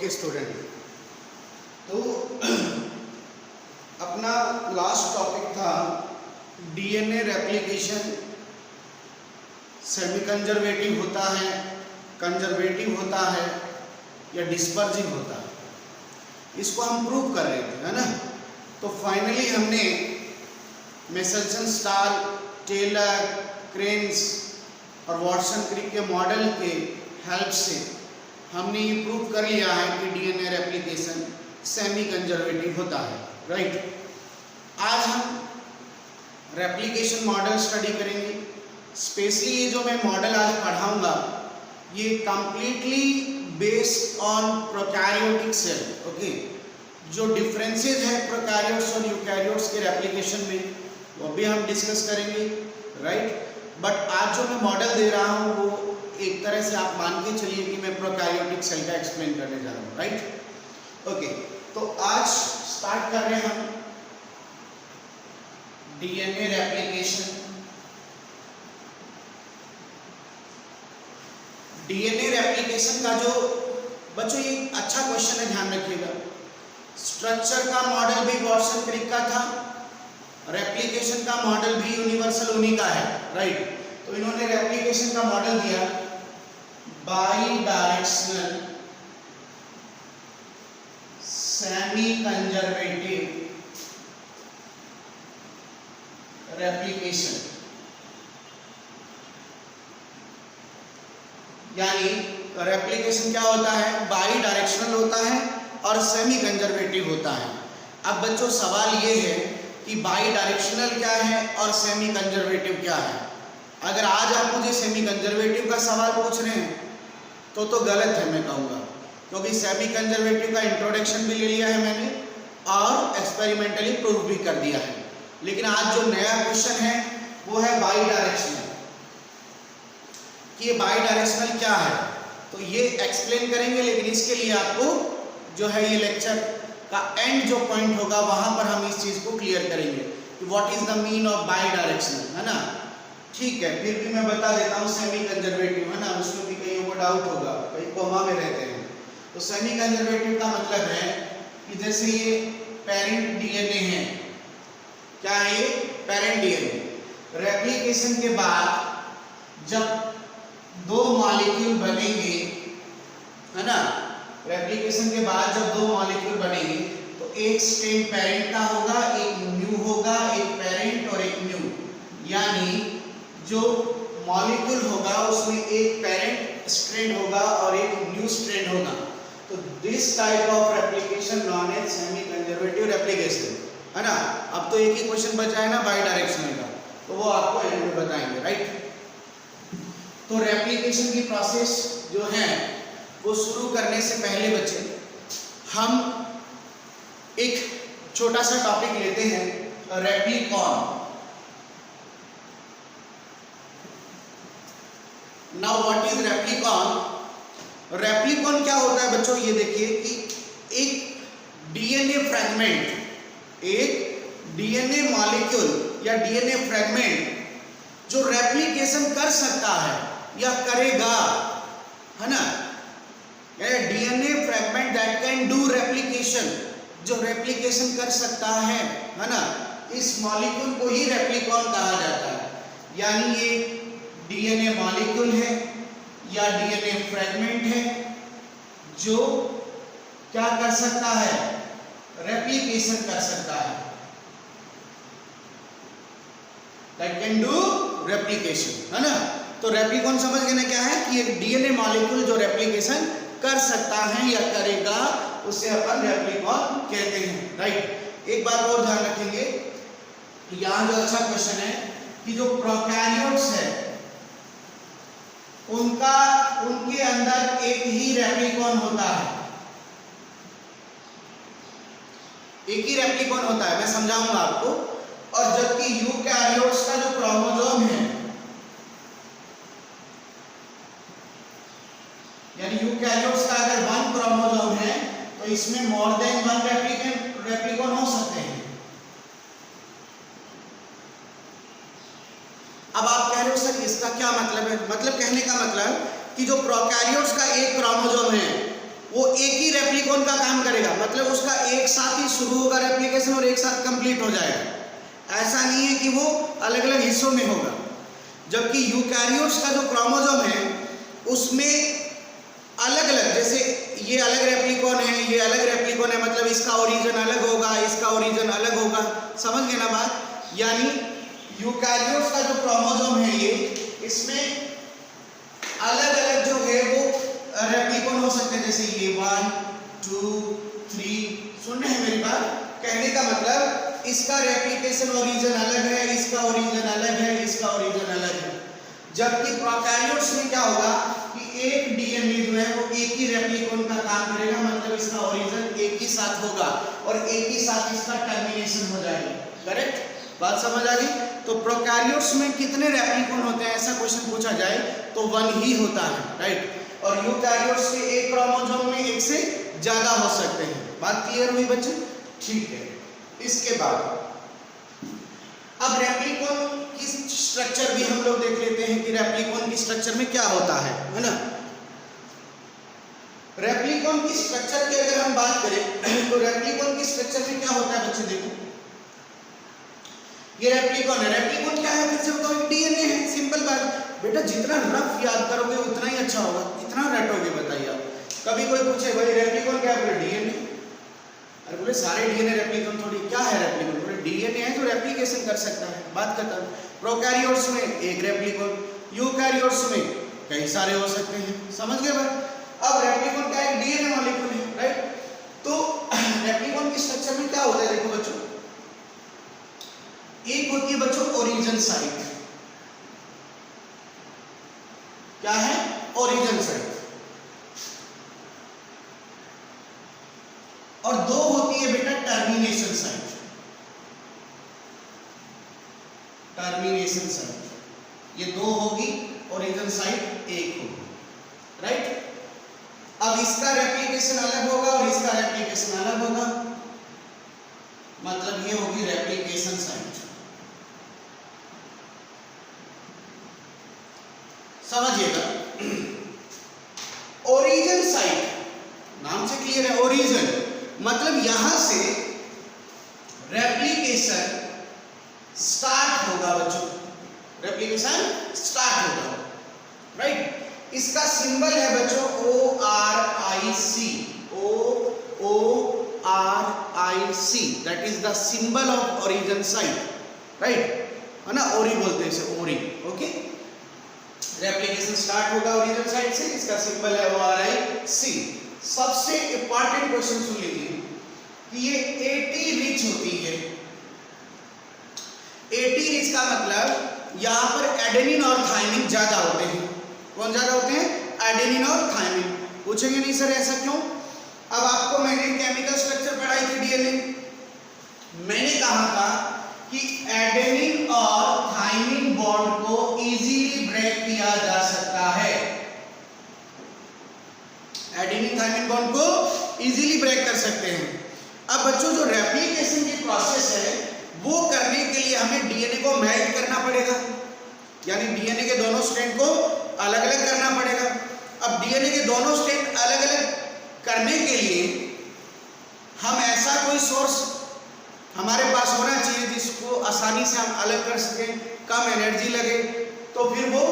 Okay student, तो अपना last topic था डीएनए रेप्लिकेशन। सेमी कंजर्वेटिव होता है, कंजर्वेटिव होता है या डिस्पर्जिव होता है, इसको हम प्रूव कर रहे थे, है ना। तो फाइनली हमने मेसेल्सन स्टार, टेलर, क्रेन्स और वाटसन क्रिक के मॉडल के हेल्प से हमने ये प्रूव कर लिया है कि डीएनए रेप्लिकेशन सेमी कंजर्वेटिव होता है, राइट। आज हम रेप्लिकेशन मॉडल स्टडी करेंगे। स्पेशली ये जो मैं मॉडल आज पढ़ाऊंगा ये completely based on prokaryotic cell, okay. जो डिफरेंसेस है प्रोकैरियोट्स और यूकैरियोट्स के रेप्लिकेशन में वो भी हम डिस्कस करेंगे, राइट। बट आज जो मैं मॉडल दे रहा हूँ वो एक तरह से आप मान के चलिए कि मैं प्रोकैरियोटिक सेल का एक्सप्लेन करने जा रहा हूँ, राइट। ओके, तो आज स्टार्ट कर रहे हैं हम डीएनए रेप्लिकेशन। डीएनए रेप्लिकेशन का जो बच्चों ये अच्छा क्वेश्चन है, ध्यान रखिएगा। स्ट्रक्चर का मॉडल भी वाटसन क्रिक का था, रेप्लिकेशन का मॉडल भी यूनिवर्सल उन्हीं का है, राइट। तो इन्होंने रेप्लिकेशन का मॉडल दिया by directional semi conservative replication, यानी रेप्लिकेशन क्या होता है, बाई डायरेक्शनल होता है और सेमी कंजर्वेटिव होता है। अब बच्चों सवाल ये है कि बाई डायरेक्शनल क्या है और सेमी कंजर्वेटिव क्या है। अगर आज आप मुझे सेमी कंजर्वेटिव का सवाल पूछ रहे हैं तो गलत है, मैं कहूँगा, क्योंकि सेमी कंजर्वेटिव का इंट्रोडक्शन भी ले लिया है मैंने और एक्सपेरिमेंटली प्रूव भी कर दिया है। लेकिन आज जो नया क्वेश्चन है वो है बाई डायरेक्शनल, कि ये बाई डायरेक्शनल क्या है, तो ये एक्सप्लेन करेंगे। लेकिन इसके लिए आपको जो है ये लेक्चर का एंड जो पॉइंट होगा वहां पर हम इस चीज को क्लियर करेंगे कि what is the mean of by directional, है ना। ठीक है, फिर भी मैं बता देता हूँ सेमी कंजर्वेटिव, है ना, उसमें भी कईयों को डाउट होगा, कई कोमा में रहते हैं। तो सेमी कंजर्वेटिव का मतलब है कि जैसे ये पेरेंट डीएनए है, क्या है ये पेरेंट डीएनए, रेप्लिकेशन के बाद जब दो मॉलिक्यूल बनेंगे, है ना, रेप्लिकेशन के बाद जब दो मॉलिक्यूल बनेंगे तो एक स्ट्रैंड पेरेंट का होगा, एक न्यू होगा, एक पेरेंट और एक न्यू, यानी जो मॉलिक्यूल होगा उसमें एक पेरेंट स्ट्रैंड होगा और एक न्यू स्ट्रैंड होगा। तो this type of replication known as semi conservative replication, है ना। अब तो एक ही क्वेश्चन बचा है ना बाई डायरेक्शनल का, तो वो आपको एंड में बताएंगे, राइट। तो रेप्लिकेशन की प्रोसेस जो है वो शुरू करने से पहले बच्चे हम एक छोटा सा टॉपिक लेते हैं, replicon. Now what is replicon. Replicon क्या होता है बच्चों, ये देखिए कि एक डीएनए फ्रैगमेंट, एक डीएनए मॉलिक्यूल या डीएनए फ्रैगमेंट जो रेप्लिकेशन कर सकता है या करेगा, है ना, DNA fragment that can do replication, जो रेप्लिकेशन कर सकता है ना, इस मॉलिक्यूल को ही रेप्लिकॉन कहा जाता है। यानी ये डीएनए मॉलिक्यूल है या डीएनए फ्रैगमेंट है जो क्या कर सकता है, रेप्लिकेशन कर सकता है, दैट कैन डू रेप्लिकेशन, है ना। तो रेप्लिकॉन समझ गए ना क्या है, कि एक डीएनए मॉलिक्यूल जो रेप्लिकेशन कर सकता है या करेगा उसे अपन रेप्लिकॉन कहते हैं, राइट। एक बात और ध्यान रखेंगे, यहां जो अच्छा क्वेश्चन है कि जो प्रोकैरियोट्स है उनके अंदर एक ही रेप्लिकॉन होता है, एक ही रेप्लिकॉन होता है, मैं समझाऊंगा आपको। और जबकि यूकैरियोट्स का जो क्रोमोसोम है, यानी यूकैरियोट्स का अगर 1 क्रोमोसोम है तो इसमें मोर देन 1 रेप्लिकॉन हो सकते हैं। अब आप कह रहे हो सर इसका क्या मतलब है, मतलब कहने का मतलब कि जो प्रोकैरियोट्स का एक क्रोमोसोम है वो एक ही रेप्लिकॉन का काम करेगा, मतलब उसका एक साथ ही शुरू होगा रेप्लिकेशन और एक साथ कंप्लीट हो जाएगा। ऐसा नहीं है कि वो अलग अलग हिस्सों में होगा। जबकि यूकैरियोट्स का जो क्रोमोसोम है उसमें अलग अलग, जैसे ये अलग रेप्लिकॉन है, ये अलग रेप्लिकॉन है, मतलब इसका ओरिजिन अलग होगा, इसका ओरिजिन अलग होगा। समझ गए ना बात? यानी यूकैरियोट्स का जो क्रोमोसोम है ये, इसमें अलग अलग जो है वो रेप्लिकॉन हो सकते हैं, जैसे ये 1 2 3। सुन रहे हैं मेरी बात? कहने का मतलब इसका रेप्लिकेशन ओरिजिन अलग है, इसका ओरिजिन अलग है, इसका ओरिजिन अलग है। जबकि प्रोकैरियोट्स में क्या होगा कि एक डीएनए जो है वो एक ही रेप्लिकॉन का काम करेगा, मतलब इसका ओरिजिन एक ही साथ होगा और एक ही साथ इसका टर्मिनेशन हो जाएगा। करेक्ट? बात समझ आ गई? तो प्रोकैरियोट्स में कितने रेप्लिकॉन होते हैं, ऐसा क्वेश्चन पूछा जाए तो 1 ही होता है, राइट? और यूकैरियोट्स के एक क्रोमोसोम में एक से ज्यादा हो सकते हैं। बात क्लियर हुई बच्चे? ठीक है। इसके बाद अब रेप्लिकॉन की स्ट्रक्चर भी हम लोग देख लेते हैं कि रेप्लिकॉन की स्ट्रक्चर में क्या होता है ना? रेप्लिकॉन की स्ट्रक्चर की अगर हम बात करें तो रेप्लिकॉन की स्ट्रक्चर में क्या होता है बच्चे? देखो, ये रेप्लिकॉन है। रेप्लिकॉन क्या है? फिर से बताओ, डीएनए है। सिंपल बात बेटा, जितना रफ याद करोगे उतना ही अच्छा होगा। कितना रटोगे बताइए आप? कभी कोई पूछे भाई रेप्लिकॉन क्या है? बोले डीएनए। अरे बोले सारे डीएनए रेप्लिकॉन थोड़ी। क्या है रेप्लिकॉन? बोले डीएनए है जो रेप्लिकेशन कर सकता है। बात खत्म। प्रोकैरियोट्स में एक रेप्लिकॉन, यूकैरियोट्स में कई सारे हो सकते हैं। समझ गए बात? अब रेप्लिकॉन क्या है? डीएनए मॉलिक्यूल है, राइट? तो रेप्लिकॉन की स्ट्रक्चर में क्या होता है? देखो बच्चों, एक होती है बच्चों ओरिजिन साइट। क्या है? Origin site. और दो होती है बेटा टर्मिनेशन साइट। टर्मिनेशन साइट ये दो होगी, ओरिजिन साइट एक होगी, राइट? अब इसका रेप्लिकेशन अलग होगा और इसका रेप्लिकेशन अलग होगा, मतलब ये होगी रेप्लिकेशन साइट। समझिएगा, ओरिजिन साइट नाम से क्लियर है। ओरिजिन मतलब यहां से रेप्लिकेशन स्टार्ट होगा बच्चों, रेप्लिकेशन स्टार्ट होगा, राइट? इसका सिंबल है बच्चों ORIC, ORIC, that is the symbol of origin site, right? है ना? ओरी बोलते हैं इसे, ओरी। ओके, रेप्लिकेशन स्टार्ट होगा ओरिजिन साइट से, इसका सिंबल है ORIC। सबसे इंपॉर्टेंट क्वेश्चन सुन लीजिए कि ये 80 रिच होती है। 80 रिच का मतलब यहां पर एडेनिन और थायमिन ज्यादा होते हैं। कौन ज्यादा होते हैं? एडेनिन और थायमिन। पूछेंगे नहीं सर ऐसा क्यों? अब आपको मैंने केमिकल स्ट्रक्चर पढ़ाई थी डीएनए, मैंने कहा था कि एडेनिन और थायमिन बॉन्ड को इजीली ब्रेक किया जा सकता है। एडेनिन थायमिन बॉन्ड को इजीली ब्रेक कर सकते हैं। अब बच्चों जो रेप्लिकेशन की प्रोसेस है वो करने के लिए हमें डीएनए को मेल्ट करना पड़ेगा, यानी डीएनए के दोनों स्ट्रैंड को अलग अलग करना पड़ेगा। अब डीएनए के दोनों स्ट्रैंड अलग अलग करने के लिए हम ऐसा कोई सोर्स हमारे पास होना चाहिए जिसको आसानी से हम अलग कर सकें, कम एनर्जी लगे। तो फिर वो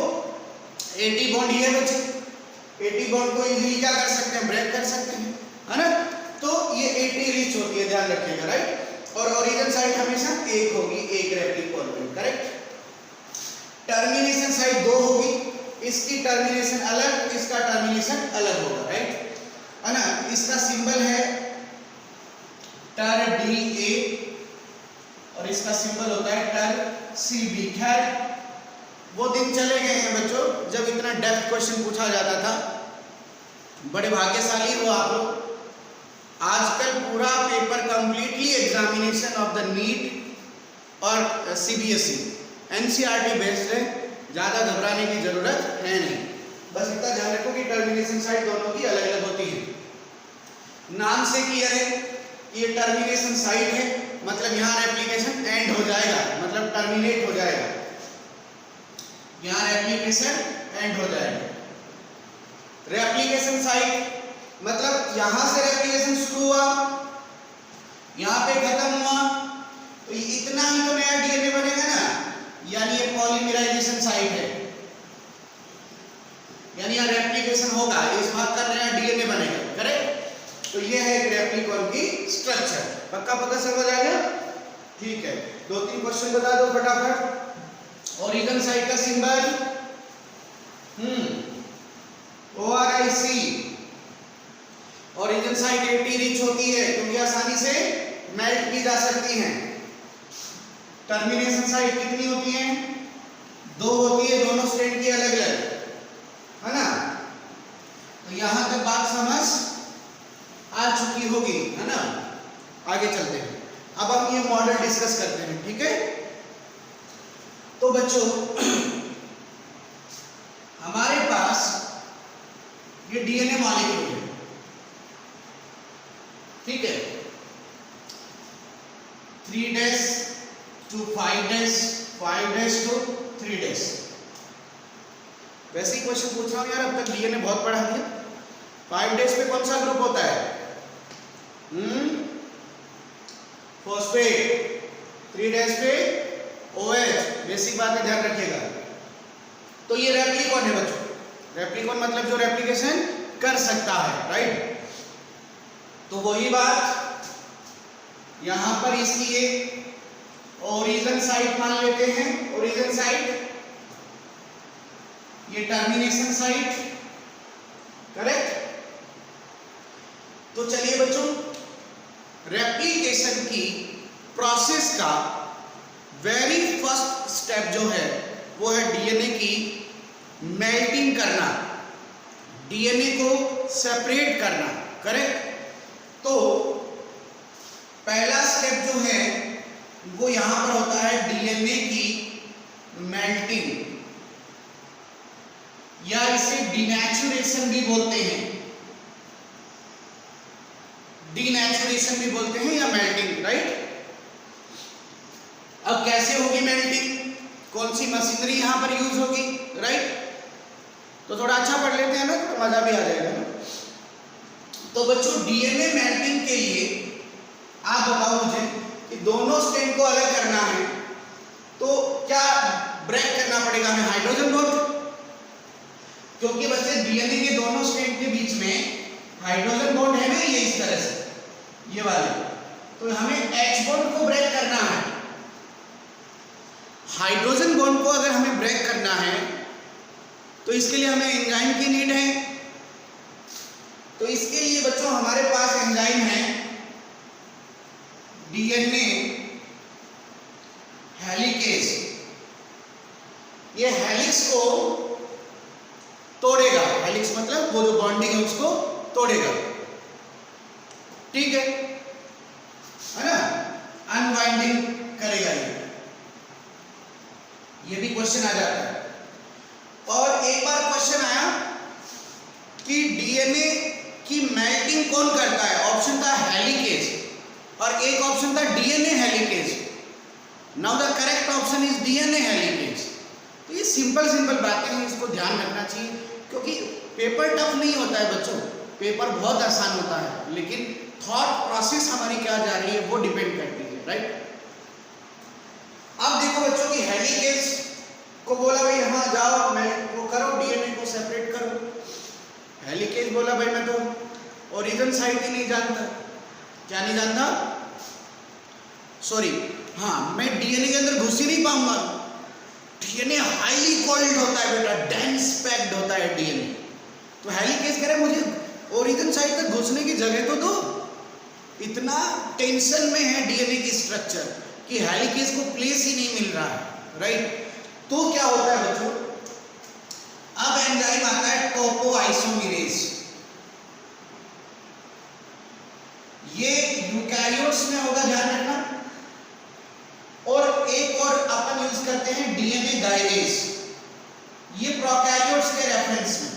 80 बॉन्ड ये बचे, 80 बॉन्ड को इजीली क्या कर सकते हैं? ब्रेक कर सकते हैं, है ना? तो ये 80 रिच होती है, ध्यान रखिएगा, राइट? और ओरिजिन साइट हमेशा एक होगी, एक रेप्लिकॉन में, करेक्ट? टर्मिनेशन साइट दो होगी, इसकी टर्मिनेशन अलग, इसका टर्मिनेशन अलग होगा, राइट? है ना? इसका सिंबल है टर DA और इसका सिंबल होता है टर CB। खैर वो दिन चले गए हैं बच्चों जब इतना डेप्थ क्वेश्चन पूछा जाता था। बड़े भाग्यशाली हो आप लोग, आजकल पूरा paper completely examination of the NEET और CBSE NCERT बेस्ड है, ज़्यादा घबराने की जरूरत है नहीं। बस इतना ध्यान रखो कि टर्मिनेशन साइट दोनों की अलग अलग होती है। नाम से क्लियर है कि ये टर्मिनेशन साइट है, मतलब यहाँ रेप्लिकेशन एंड हो जाएगा, मतलब टर्मिनेट हो जाएगा, यहाँ रेप्लिकेशन एंड हो जाएगा। रेप्लिकेशन साइट मतलब यहां से रेप्लिकेशन शुरू हुआ, यहां पे खत्म हुआ, तो इतना ही तो नया डीएनए बनेगा ना, यानी ये पॉलीमराइजेशन साइट है, यानी यहाँ रेप्लिकेशन होगा, इस भाग का नया डीएनए बनेगा, करेक्ट। तो ये है एक रेप्लिकॉन की स्ट्रक्चर। पक्का पक्का समझ आ गया? ठीक है, 2-3 क्वेश्चन बता दो फटाफट। ओरिजिन साइट का symbol ORIC। Origin site 80 rich होती है क्योंकि आसानी से मेल्ट की जा सकती हैं। टर्मिनेशन साइट कितनी होती है? 2 होती है, दोनों स्ट्रैंड की अलग अलग, है ना। तो यहां तक बात समझ आ चुकी होगी, है ना। आगे चलते हैं, अब हम ये मॉडल डिस्कस करते हैं, ठीक है। तो बच्चों हमारे पास ये डीएनए मॉलिक्यूल है, ठीक है। 3' to 5' 5' to 3'। वैसे ही क्वेश्चन पूछ रहा हूं यार, अब तक डीएनए बहुत पढ़ा दिया। 5' पे कौन सा ग्रुप होता है? फॉस्फेट। 3' पे OH। बेसिक बातें ध्यान रखिएगा। तो ये रेप्लिकॉन है बच्चों। रेप्लिकॉन मतलब जो रेप्लिकेशन कर सकता है, राइट। तो वही बात यहां पर इसकी एक ओरिजिन साइट मान लेते हैं। ओरिजिन साइट, ये टर्मिनेशन साइट, करेक्ट। तो चलिए बच्चों, रेप्लिकेशन की प्रोसेस का वेरी फर्स्ट स्टेप जो है वो है डीएनए की मेल्टिंग करना, डीएनए को सेपरेट करना, करेक्ट। तो पहला स्टेप जो है वो यहां पर होता है डीएनए की मेल्टिंग, या इसे डिनेचुरेशन भी बोलते हैं, डिनेचुरेशन भी बोलते हैं या मेल्टिंग, राइट। अब कैसे होगी मेल्टिंग, कौन सी मशीनरी यहां पर यूज होगी, राइट। तो थोड़ा अच्छा पढ़ लेते हैं ना, तो मजा भी आ जाएगा ना। तो बच्चों डीएनए मेल्टिंग के लिए आप बताओ मुझे कि दोनों स्ट्रैंड को अलग करना है तो क्या ब्रेक करना पड़ेगा हमें? हाइड्रोजन बॉन्ड, क्योंकि बच्चे डीएनए के दोनों स्ट्रैंड के बीच में हाइड्रोजन बॉन्ड है ना, ये इस तरह से, ये वाले। तो हमें H बॉन्ड को ब्रेक करना है। हाइड्रोजन बॉन्ड को अगर हमें ब्रेक करना है तो इसके लिए हमें एंजाइम की नीड है। तो इसके लिए बच्चों हमारे पास एंजाइम है डीएनए हेलिकेज। ये हेलिक्स को तोड़ेगा, हेलिक्स मतलब वो जो बॉन्डिंग है उसको तोड़ेगा, ठीक है ना, अनवाइंडिंग करेगा। ये भी क्वेश्चन आ जाता है। और एक बार क्वेश्चन आया कि डीएनए की मेल्टिंग कौन करता है? ऑप्शन था हेलिकेज और एक ऑप्शन था DNA helicase. Now the correct option is DNA helicase. तो ये सिंपल बातें हैं, इसको ध्यान रखना चाहिए, क्योंकि पेपर टफ नहीं होता है बच्चों, पेपर बहुत आसान होता है, लेकिन थॉट प्रोसेस हमारी क्या जा रही है वो डिपेंड करती है, राइट। अब देखो बच्चों की हेलिकेज को बोला भाई यहां जाओ, वो करो, डीएनए को सेपरेट करो। हेलिकेज बोला भाई मैं तो ओरिजिन साइट ही नहीं जानता। क्या नहीं जानता? सॉरी, हाँ, मैं डीएनए के अंदर घुस ही नहीं पाऊंगा। डीएनए हाईली कोल्ड होता है बेटा, डेंस पैक्ड होता है डीएनए। तो हेलिकेज कह रहे मुझे ओरिजिन साइट तक घुसने की जगह तो दो। इतना टेंशन में है डीएनए की स्ट्रक्चर कि हेलिकेज को प्लेस ही नहीं मिल रहा है, राइट। तो क्या होता है बच्चों, अब एंजाइम आता है टोपोआइसोमेरेज। ये यूकैरियोट्स में होगा, ध्यान रखना। और एक और अपन यूज करते हैं डीएनए गाइनेज, ये प्रोकैरियोट्स के रेफरेंस में।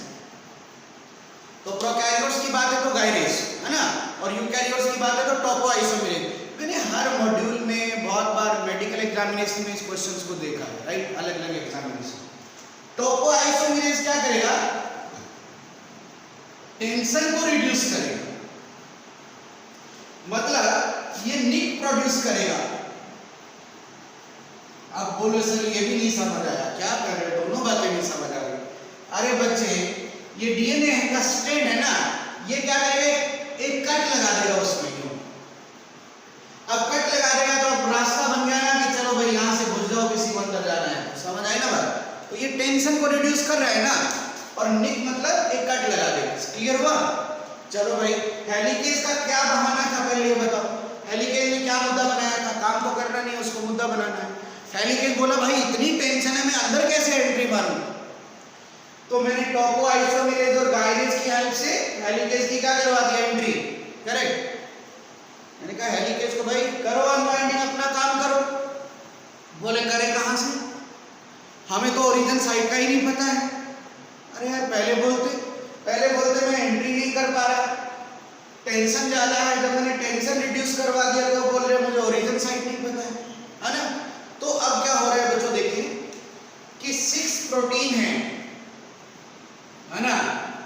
तो प्रोकैरियोट्स की बात है तो गाइनेज, है ना, और यूकैरियोट्स की बात है तो टोपोआइसोमेरेज। मैंने हर मॉड्यूल में बहुत बार मेडिकल एग्जामिनेशन में इस क्वेश्चंस को देखा है, राइट, अलग अलग एग्जामिनेशन। टोपोआइसोमेरेज क्या करेगा? टेंशन को रिड्यूस करेगा, मतलब ये निक प्रोड्यूस करेगा। अब बोलो सर ये भी नहीं समझ आया, क्या कर रहे हो, दोनों बातें नहीं समझ आ रही। अरे बच्चे ये डीएनए का स्ट्रैंड है ना, ये क्या करेगा, एक कट लगा देगा उसमें। अब कट लगा देगा तो अब रास्ता बन गया ना कि चलो भाई यहाँ से घुस जाओ, किसी को अंदर जाना है, समझ आए ना बात। तो ये टेंशन को रिड्यूस कर रहा है ना, और निक मतलब एक कट लगा देगा। क्लियर हुआ? चलो भाई हेलिकेज का क्या बहाना था पहले ये बताओ। हेलिकेज ने क्या मुद्दा बनाया था, काम तो करना नहीं, उसको मुद्दा बनाना है। हेलिकेज बोला भाई इतनी टेंशन है, मैं अंदर कैसे एंट्री मारूं, तो मैंने टोको आइसोमेरेज और गायरेज की हेल्प से हेलिकेज की क्या करवा दिया, एंट्री। करेक्ट। मैंने कहा हेलिकेज को भाई करो अनवाइंडिंग, अपना काम करो। बोले करे कहां से, हमें तो ओरिजिन साइड का ही नहीं पता है। अरे यार पहले बोलते मैं एंट्री नहीं कर पा रहा, टेंशन ज्यादा है। जब मैंने टेंशन रिड्यूस करवा दिया तो बोल रहे मुझे ओरिजिन साइड नहीं पता है ना। तो अब क्या हो रहा है बच्चों, देखिए कि 6 प्रोटीन है ना,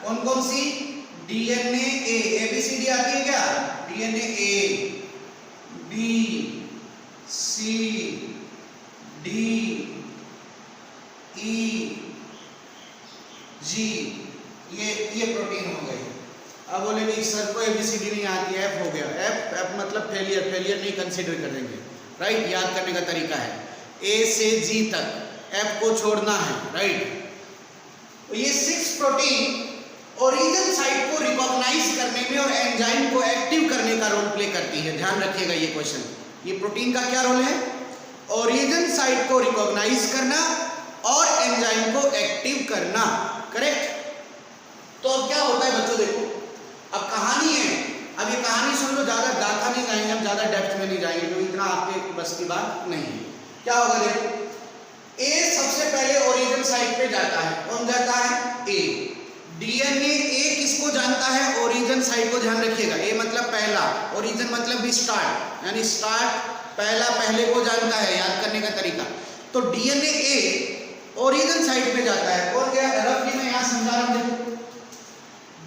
कौन कौन सी, डीएनए ए, एबीसीडी आती है क्या, डीएनए ए, बी, सी, डी, ई, जी, ये प्रोटीन हो गए। अब बोले नहीं सर को एबीसीडी नहीं आती है, एफ हो गया। एफ मतलब फेलियर नहीं कंसीडर करेंगे, राइट। याद करने का तरीका है ए से जी तक एफ को छोड़ना है, राइट। तो ये 6 प्रोटीन ओरिजिन साइट को रिकॉग्नाइज करने में और एंजाइम को एक्टिव करने का रोल प्ले करती है। ध्यान रखिएगा ये क्वेश्चन, ये प्रोटीन का क्या रोल है, ओरिजिन साइट को रिकॉग्नाइज करना और एंजाइम को एक्टिव करना। करेक्ट। तो अब क्या होता है बच्चों, देखो अब कहानी है, अब ये कहानी सुन लो, ज्यादा गाथा नहीं जाएंगे हम, ज्यादा डेप्थ में नहीं जाएंगे क्योंकि इतना आपके बस की बात नहीं है। क्या होगा देखो, ए सबसे पहले ओरिजिन साइट पे जाता है, कौन जाता है, ए। डीएनए ए किसको जानता है, ओरिजिन साइट को। ध्यान रखिएगा, ए मतलब पहला, ओरिजिन मतलब भी स्टार्ट, यानी स्टार्ट पहला पहले को जानता है। याद करने का तरीका, तो डीएनए ए ओरिजिन साइट पे जाता है, कौन गया, रफली मैं यहां समझा रहा हूं। देखो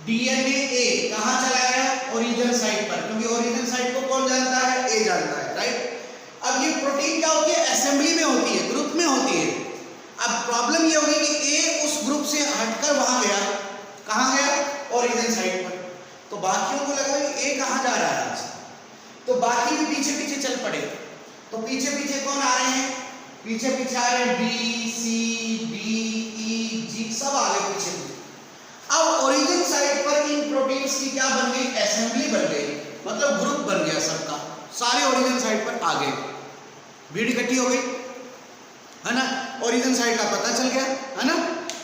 डीएनए ए कहां चला गया, ओरिजिन साइट पर, क्योंकि ओरिजिन साइट को कौन जानता है, ए जानता है, राइट। अब ये प्रोटीन क्या होती है, असेंबली में होती है, ग्रुप में होती है। अब प्रॉब्लम ये होगी कि ए उस ग्रुप से हटकर वहां गया, कहां गया, ओरिजिन साइट पर। तो बाकियों को लगा कि ए कहां जा रहा है, तो बाकी भी पीछे पीछे चल पड़े। तो पीछे पीछे कौन आ रहे हैं, पीछे पीछे आ रहे हैं बी, सी, डी, ई, जी, सब आ गए पीछे। अब ओरिजिन साइट पर इन प्रोटीन्स की क्या बन गई, असेंबली बन गई, मतलब ग्रुप बन गया सबका, सारे ओरिजिन साइट पर आ गए, भीड़ इकट्ठी हो गई, है ना। ओरिजिन साइट का पता चल गया, है ना।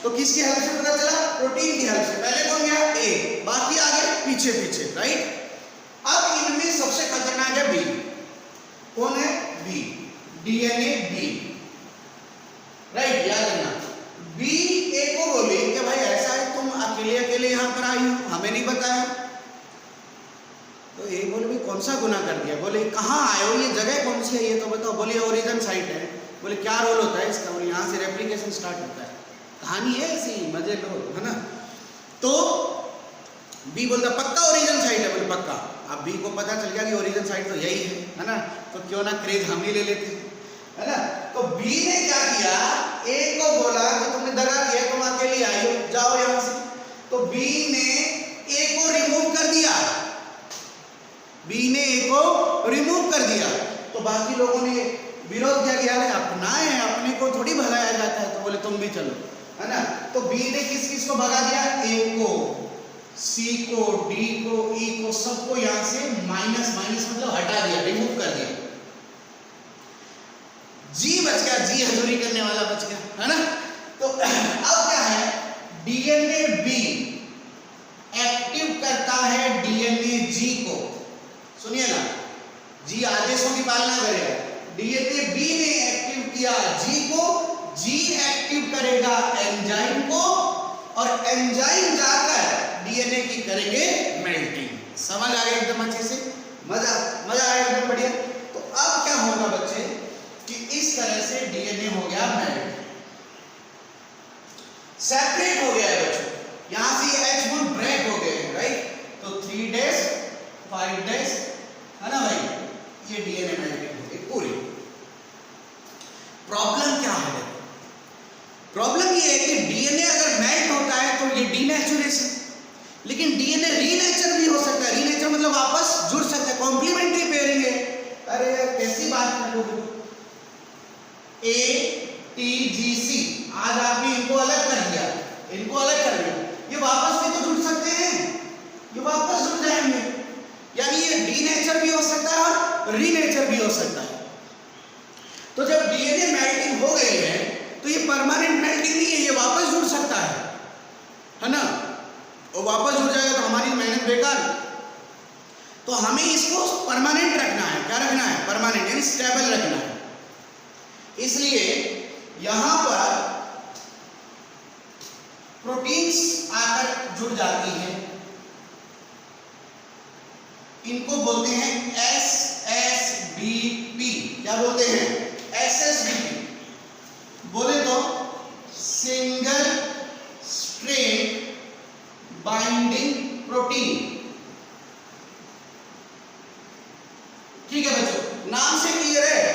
तो किसकी हेल्प से पता चला, प्रोटीन की हेल्प से। पहले कौन गया, ए, बाकी आ गए पीछे पीछे, राइट। अब इनमें सबसे खतरनाक है बी, कौन है, बी, डीएनए बी, राइट। याद रखना, बी ए को बोले कि भाई ऐसा है तुम अकेले अकेले यहां पर आई हो, हमें नहीं बताया। तो ए बोले भाई कौन सा गुनाह कर दिया, बोले कहाँ आए हो, ये जगह कौन सी है ये तो बताओ। बोले ओरिजिन साइट है। बोले क्या रोल होता है इसका, बोले यहाँ से रेप्लिकेशन स्टार्ट होता है। कहानी है ऐसी, मजे लो, है ना। तो बी बोलता पक्का ओरिजिन साइट है, बोले पक्का। अब बी को पता चल गया कि ओरिजिन साइट तो यही है ना, तो क्यों ना क्रेज हम ही ले लेते, है ना। तो बी ने क्या किया, ए को बोला कि तुमने दगा किया, तुम अकेले आई हो, जाओ यहां से। तो बी ने ए को रिमूव कर दिया, बी ने ए को रिमूव कर दिया। तो बाकी लोगों ने विरोध किया कि यार अपना है, अपने को थोड़ी भगाया जाता है। तो बोले तुम भी चलो, है ना। तो बी ने किस किस को भगा दिया, ए को, सी को, डी को, ई को, सबको यहां से माइनस मतलब हटा दिया, रिमूव कर दिया। जी बच गया, जी हजूरी करने वाला बच गया, है ना। तो अब क्या है, डीएनए बी एक्टिव करता है डीएनए जी को। सुनिएगा, जी आदेशों की पालना करेगा। डीएनए बी ने एक्टिव किया जी को, जी एक्टिव करेगा एंजाइम को, और एंजाइम जाकर डीएनए की करेंगे मेल्टिंग। समझ आ गया एकदम अच्छे से, मजा आया एकदम बढ़िया। तो अब क्या होगा बच्चे कि इस तरह से डीएनए हो गया मेल्ट, सेपरेट हो गया है बच्चों। यहां से H बॉन्ड ब्रेक हो गए, राइट। दिस, है ना भाई, ये डीएनए मेल्टिंग होगी पूरी। प्रॉब्लम क्या है? प्रॉब्लम ये है कि डीएनए अगर मेल्ट होता है तो ये डीनेचुरेशन, लेकिन डीएनए रीनेचर भी हो सकता है। रीनेचर मतलब वापस जुड़ सकता है, कॉम्प्लीमेंट्री पेयरिंग है। अरे यार कैसी बात कर रहे हो? ATGC, आज आपने इनको अलग कर दिया, इनको अलग कर दिया, ये वापस भी तो जुड़ सकते हैं, ये वापस जुड़ जाएंगे। यानी ये डीनेचर भी हो सकता है और रीनेचर भी हो सकता है। तो जब डीएनए मेल्टिंग हो गई है तो ये परमानेंट मेल्टिंग नहीं है, ये वापस जुड़ सकता है ना, और वापस जुड़ जाएगा तो हमारी मेहनत बेकार। तो हमें इसको परमानेंट रखना है। क्या रखना है? परमानेंट, यानी स्टेबल रखना है। इसलिए यहां पर प्रोटीन्स आकर जुड़ जाती हैं, इनको बोलते हैं SSBP। क्या बोलते हैं? SSBP। बोले तो सिंगल स्ट्रेन बाइंडिंग प्रोटीन। ठीक है बच्चों, नाम से क्लियर है,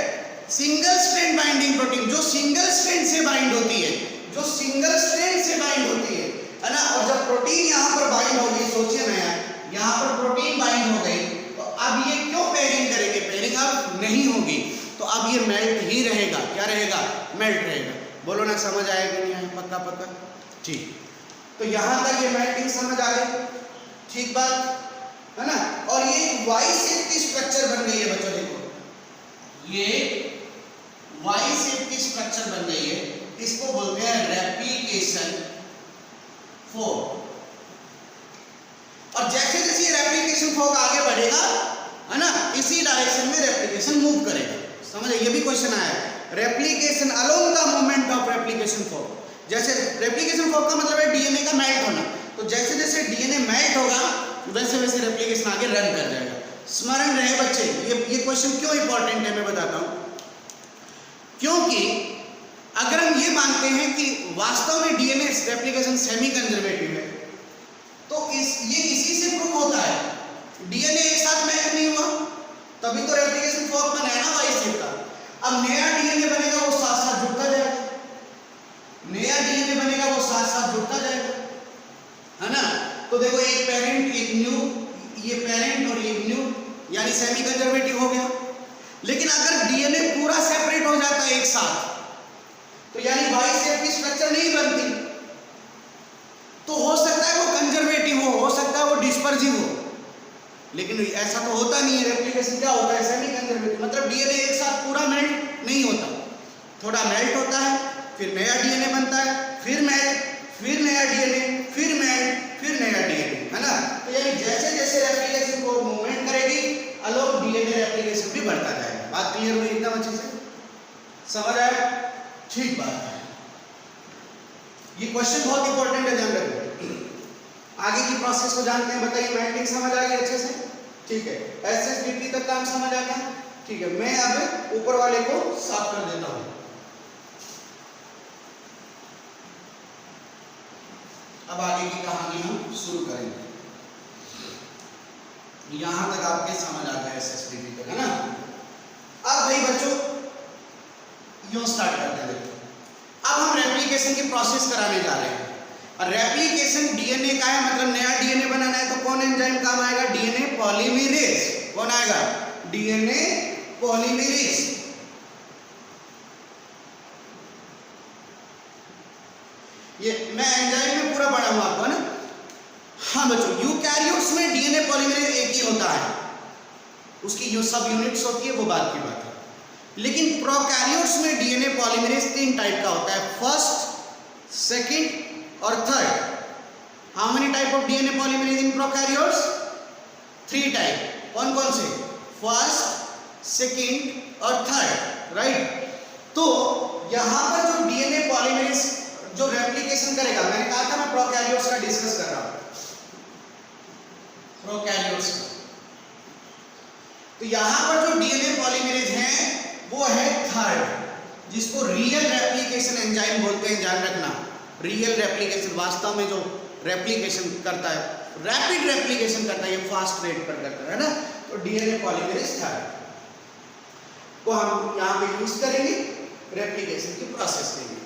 सिंगल स्ट्रेन बाइंडिंग प्रोटीन, जो सिंगल स्ट्रेन से बाइंड होती है, जो सिंगल स्ट्रेन से बाइंड होती है ना। और जब प्रोटीन यहां पर बाइंड होगी, सोचिए ना यार, यहां पर प्रोटीन बाइंड हो गई तो अब ये क्यों पेयरिंग करेंगे? पेयरिंग अब नहीं होगी, तो अब ये मेल्ट ही रहेगा। क्या रहेगा? मेल्ट रहेगा। बोलो ना, समझ आएगा नहीं आया? पक्का पक्का, ठीक। तो यहां तक ये मेल्टिंग समझ आ गई, ठीक बात है ना। और ये वाई शेप की स्ट्रक्चर बन गई है बच्चों, देखो ये वाई शेप की स्ट्रक्चर बन गई है, इसको बोलते हैं रेप्लिकेशन फोर्क। और जैसे जैसे ये रेप्लिकेशन फोर्क आगे बढ़ेगा, है ना, इसी डायरेक्शन में रेप्लिकेशन मूव करेगा। समझे? ये भी क्वेश्चन आया है, replication along the movement of replication fork. जैसे रेप्लिकेशन फोर्क का मतलब है डीएनए का मेल्ट होना, तो जैसे जैसे डीएनए मेल्ट होगा वैसे वैसे रेप्लिकेशन आगे रन कर जाएगा। स्मरण रहे बच्चे, ये क्वेश्चन क्यों इंपॉर्टेंट है मैं बताता हूं। क्योंकि अगर हम ये मानते हैं कि वास्तव में डीएनए रेप्लिकेशन सेमी कंजर्वेटिव है, तो ये इसी से प्रूव होता है। डीएनए एक साथ मेल्ट नहीं हुआ, तभी तो रेप्लिकेशन फोर्क बना है ना वाई शेप का। अब नया डीएनए बनेगा, वो साथ साथ जुड़ता जाएगा, नया डीएनए बनेगा, वो साथ साथ जुड़ता जाएगा, है ना। तो देखो, एक पेरेंट एक न्यू, ये पेरेंट और ये न्यू, यानी सेमी कंजर्वेटिव हो गया। लेकिन अगर डीएनए पूरा सेपरेट हो जाता है एक साथ, तो यानी वाई शेप की स्ट्रक्चर नहीं बनती, तो हो सकता है वो कंजर्वेटिव हो सकता है वो डिस्पर्सिव हो, लेकिन ऐसा तो होता नहीं है। रेप्लिकेशन क्या होता है? सेमी कंजर्वेटिव, मतलब डीएनए एक साथ पूरा मेल्ट नहीं होता, थोड़ा मेल्ट होता है, फिर नया डीएनए बनता है, फिर मेल्ट, फिर नया डीएनए, फिर मेल्ट, फिर नया डीएनए, है ना। तो यानी जैसे जैसे रेप्लिकेशन को मूवमेंट करेगी, अलोंग डीएनए रेप्लिकेशन भी बढ़ता जाएगा। बात क्लियर हुई एकदम अच्छे से? समझ आया? ठीक बात है। ये क्वेश्चन बहुत इंपॉर्टेंट है, ध्यान रखिए। आगे की प्रोसेस को जानते हैं। बताइए, मेल्टिंग समझ आ गई अच्छे से? ठीक है। एसएसबीपी तक काम समझ आ गया? ठीक है। मैं अब ऊपर वाले को साफ कर देता हूं। अब आगे की कहानी हम शुरू करेंगे। यहां तक आपके समझ आ गया एसएसबीपी तक, है ना। अब भाई बच्चों यूं स्टार्ट करते हैं। अब हम रेप्लिकेशन की प्रोसेस कराने जा रहे हैं। और रेप्लिकेशन डीएनए का है, मतलब नया डीएनए बनाना है, तो कौन एंजाइम काम आएगा? DNA polymerase. कौन आएगा? DNA polymerase. ये मैं एंजाइम में पूरा पढ़ा हूं आपको, है ना। हाँ बच्चों, यूकैरियोट्स में डीएनए पॉलीमरेज एक ही होता है, उसकी जो सब यूनिट्स होती है वो बात की बात है। लेकिन प्रोकैरियोट्स में डीएनए पॉलीमरेज 3 टाइप का होता है, फर्स्ट, सेकंड और third. How many type of DNA polymerase in prokaryotes? 3 type. कौन कौन से? फर्स्ट, सेकंड और थर्ड, राइट। तो यहां पर जो डीएनए पॉलीमरेज जो रेप्लिकेशन करेगा, मैंने कहा था मैं प्रोकैरियोट्स का डिस्कस कर रहा हूं, प्रोकैरियोट्स का। तो यहां पर जो डीएनए पॉलीमरेज है वो है थर्ड, जिसको रियल रेप्लिकेशन एंजाइम बोलते हैं। ध्यान रखना, रियल रेप्लिकेशन, वास्तव में जो रेप्लिकेशन करता है, रैपिड रेप्लिकेशन करता है, ये फास्ट रेट पर करता है ना। डीएनए पॉलीमरेज थर्ड को हम यहाँ पे यूज करेंगे रेप्लिकेशन की प्रोसेस के लिए।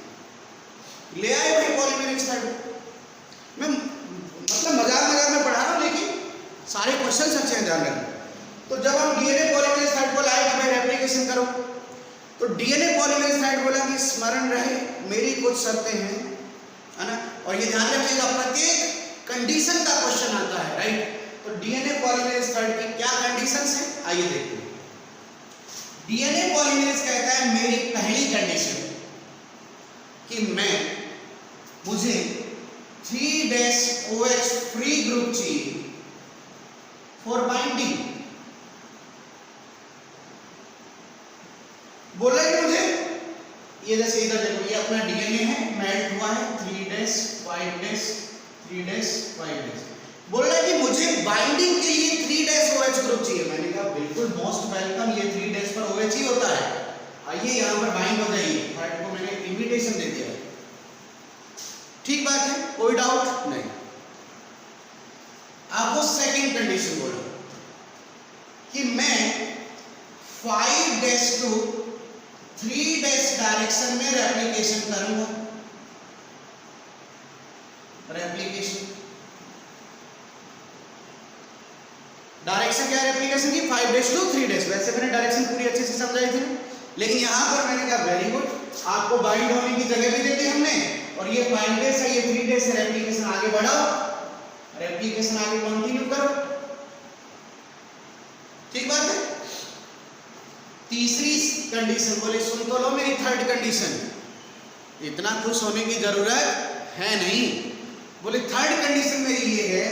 ले आए भाई पॉलीमरेज थर्ड। मैं मतलब मजाक में पढ़ा रहा हूँ, लेकिन सारे क्वेश्चन अच्छे हैं, ध्यान रखना। तो जब हम डीएनए पॉलीमरेज थर्ड को लाए कि भाई रेप्लिकेशन करो, तो डीएनए पॉलीमरेज थर्ड बोला कि स्मरण रहे मेरी कुछ शर्तें हैं, है ना। और ये ध्यान रखिएगा प्रत्येक कंडीशन का क्वेश्चन आता है, राइट। तो डीएनए पॉलीमरेज थर्ड की क्या कंडीशंस हैं, आइए देखते हैं। डीएनए पॉलीमरेज कहता है मेरी पहली कंडीशन कि मुझे 3-OH फ्री ग्रुप चाहिए फॉर बाइंडिंग। बोला कि मुझे ये जैसे इधर देखो, ये अपना डीएनए है, मेल्ट हुआ है 3-5 3-5। बोल रहा है कि मुझे बाइंडिंग के लिए 3-OH ग्रुप चाहिए। मैंने कहा बिल्कुल मोस्ट वेलकम, ये 3 पर OH ही होता है, आइए यहां पर बाइंड हो जाइए। थर्ड को मैंने इनविटेशन दे दिया, ठीक बात है, कोई डाउट नहीं। आपको सेकंड कंडीशन बोला कि मैं 5 to 3 डायरेक्शन में रेप्लिकेशन करूंगा। रेप्लिकेशन डायरेक्शन क्या है रेप्लिकेशन की, 5 to 3। वैसे मैंने डायरेक्शन पूरी अच्छे से समझाई थी, लेकिन यहां पर मैंने कहा वेरी गुड, आपको बाइंड होने की जगह भी देती हमने, और ये 5 है, ये 3 है, रेप्लिकेशन आगे बढ़ाओ, रेप्लिकेशन आगे कंटिन्यू करो, ठीक बात है। तीसरी कंडीशन बोले, सुन तो लो मेरी थर्ड कंडीशन, इतना खुश होने की जरूरत है नहीं। बोले थर्ड कंडीशन मेरी ये है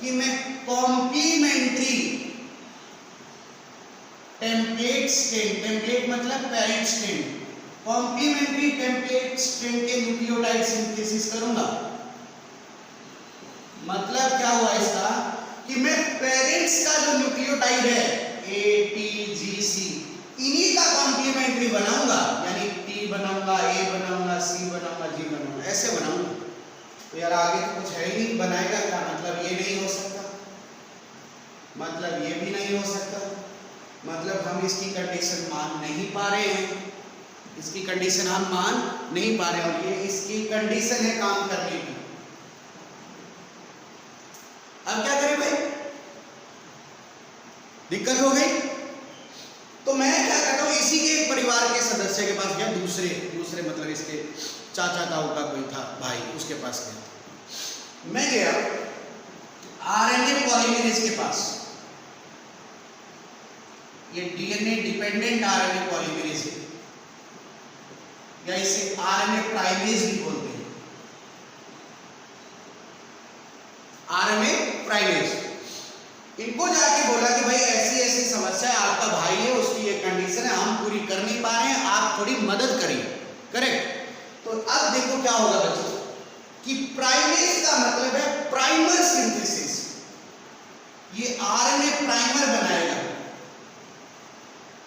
कि मैं कॉम्प्लीमेंट्री टेम्पलेट स्ट्रेन, टेम्पलेट मतलब parent strand, complementary template strand के न्यूक्लियोटाइड सिंथेसिस करूंगा। मतलब क्या हुआ इसका कि मैं पेरेंट्स का जो न्यूक्लियोटाइड है ATGC, इन्हीं का कॉम्प्लीमेंट्री बनाऊंगा, यानी T बनाऊंगा, A बनाऊंगा, C बनाऊंगा, G बनाऊंगा, ऐसे बनाऊंगा। तो यार आगे तो कुछ है ही नहीं, बनाएगा क्या, मतलब ये नहीं हो सकता, मतलब ये भी नहीं हो सकता, मतलब हम इसकी कंडीशन मान नहीं पा रहे हैं, इसकी कंडीशन हम मान नहीं पा रहे हैं, और ये इसकी कंडीशन है काम करने की। अब क्या करें भाई, दिक्कत हो गई। तो मैं क्या करता हूं, इसी के परिवार के सदस्य के पास गया, दूसरे मतलब इसके चाचा ताऊ का कोई था भाई, उसके पास गया। मैं गया RNA पॉलीमरेज के पास, ये DNA डिपेंडेंट RNA पॉलीमरेज है, या इसे RNA प्राइमेज भी बोलते हैं, RNA प्राइमेज। इनको जाके बोला कि भाई ऐसी ऐसी समस्या है, आपका भाई है, उसकी ये कंडीशन है, हम पूरी कर नहीं पा रहे हैं, आप थोड़ी मदद करिए, करेक्ट। तो अब देखो क्या होगा बच्चों कि प्राइमेज का मतलब है प्राइमर सिंथेसिस, ये RNA प्राइमर बनाएगा।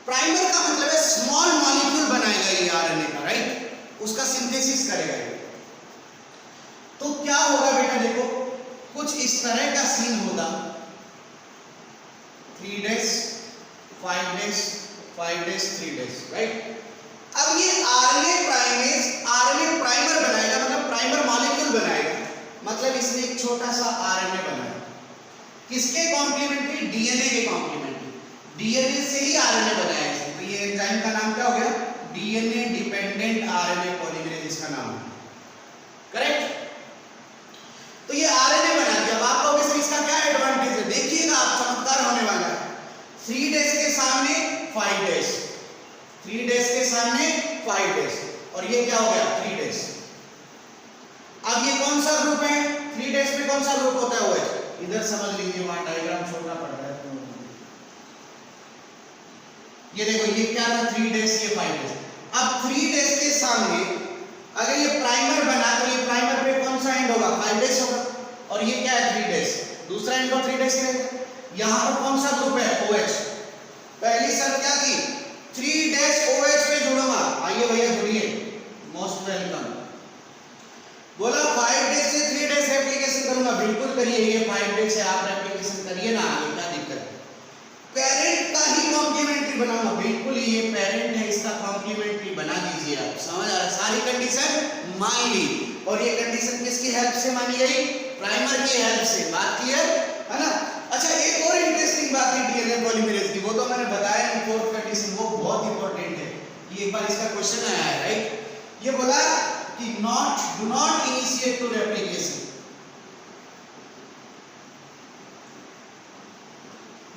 प्राइमर का मतलब है स्मॉल मॉलिक्यूल बनाएगा ये RNA का, राइट, उसका सिंथेसिस करेगा। तो क्या होगा बेटा, देखो कुछ इस तरह का सीन होगा, 3 5 3 राइट। अब ये RNA प्राइमर बनाएगा, मतलब प्राइमर मॉलिक्यूल बनाएगा, मतलब इसने एक छोटा सा RNA बनाया, किसके कॉम्प्लीमेंट्री, DNA के कॉम्प्लीमेंट्री, DNA से ही RNA बनाया है। तो ये एंजाइम का नाम क्या हो गया, DNA डिपेंडेंट RNA पॉलीमरेज इसका नाम है, करेक्ट। तो ये RNA बना दिया। अब आप लोगों से इसका क्या एडवांटेज है, देखिएगा आप, चमत्कार होने वाला है। 3 के सामने 5 3 के सामने 5 और ये क्या हो गया 3 अब ये कौन सा ग्रुप है, 3 में कौन सा ग्रुप होता है, OH। इधर समझ लीजिए, वहां डायग्राम छोड़ना पड़ रहा है। ये देखो, ये क्या था 3 ये 5 अब 3 के सामने अगर ये प्राइमर बना तो ये प्राइमर पे कौन सा एंड होगा, 5 होगा, और ये क्या है 3 दूसरा एंड को 3 रहेगा। यहां पर कौन सा ग्रुप है, OH। पहली शर्त क्या की, 3 OH पे जुड़ूंगा, आइए भैया जुड़िए, मोस्ट वेलकम। बोला 5 से 3 एप्लीकेशन करूंगा, बिल्कुल करिए, ये 5 से आप एप्लीकेशन करिए ना, आगे क्या दिक्कत है। पेरेंट बनाऊंगा, बिल्कुल ये पेरेंट है, इसका कॉम्प्लीमेंट्री बना दीजिए आप। समझ आ रहा है? सारी कंडीशन मान ली, और ये कंडीशन किसकी हेल्प से मानी गई? प्राइमर की हेल्प से। बात क्लियर है ना? अच्छा, एक और इंटरेस्टिंग बात है डीएनए पॉलीमरेज की, वो तो मैंने बताया नहीं, फोर्थ कंडीशन, वो बहुत इंपॉर्टेंट है। ये एक बार इसका क्वेश्चन आया है, राइट? ये बोला कि do not initiate to replication.